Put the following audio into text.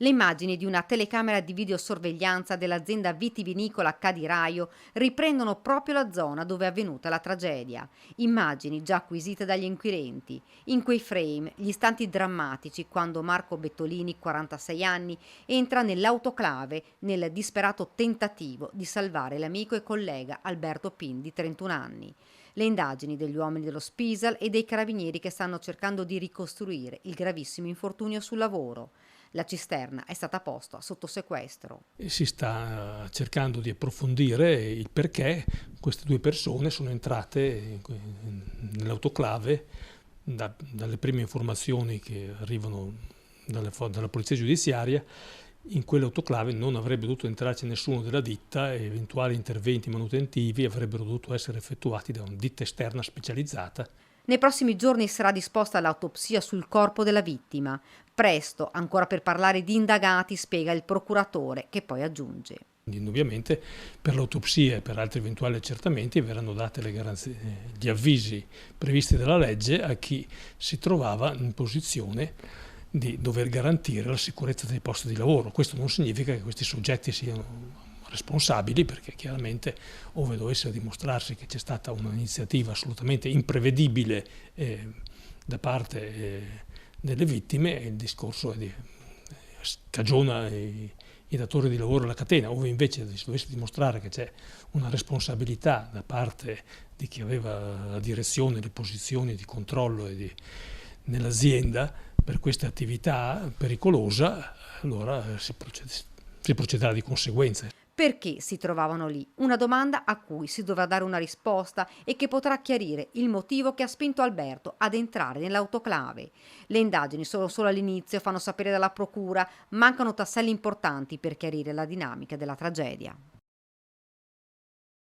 Le immagini di una telecamera di videosorveglianza dell'azienda vitivinicola Cadiraio riprendono proprio la zona dove è avvenuta la tragedia. Immagini già acquisite dagli inquirenti. In quei frame, gli istanti drammatici quando Marco Bettolini, 46 anni, entra nell'autoclave nel disperato tentativo di salvare l'amico e collega Alberto Pin, di 31 anni. Le indagini degli uomini dello Spisal e dei carabinieri che stanno cercando di ricostruire il gravissimo infortunio sul lavoro. La cisterna è stata posta sotto sequestro. E si sta cercando di approfondire il perché queste due persone sono entrate nell'autoclave. Dalle prime informazioni che arrivano dalla polizia giudiziaria, in quell'autoclave non avrebbe dovuto entrarci nessuno della ditta e eventuali interventi manutentivi avrebbero dovuto essere effettuati da una ditta esterna specializzata. Nei prossimi giorni sarà disposta l'autopsia sul corpo della vittima. Presto ancora per parlare di indagati, spiega il procuratore, che poi aggiunge. Indubbiamente per l'autopsia e per altri eventuali accertamenti verranno date le garanzie, gli avvisi previsti dalla legge a chi si trovava in posizione di dover garantire la sicurezza dei posti di lavoro. Questo non significa che questi soggetti siano responsabili, perché chiaramente ove dovesse dimostrarsi che c'è stata un'iniziativa assolutamente imprevedibile da parte delle vittime, il discorso è scagiona i datori di lavoro alla catena. Ove invece si dovesse dimostrare che c'è una responsabilità da parte di chi aveva la direzione, le posizioni di controllo nell'azienda per questa attività pericolosa, allora si procederà di conseguenza. Perché si trovavano lì? Una domanda a cui si dovrà dare una risposta e che potrà chiarire il motivo che ha spinto Alberto ad entrare nell'autoclave. Le indagini sono solo all'inizio, fanno sapere dalla procura, mancano tasselli importanti per chiarire la dinamica della tragedia.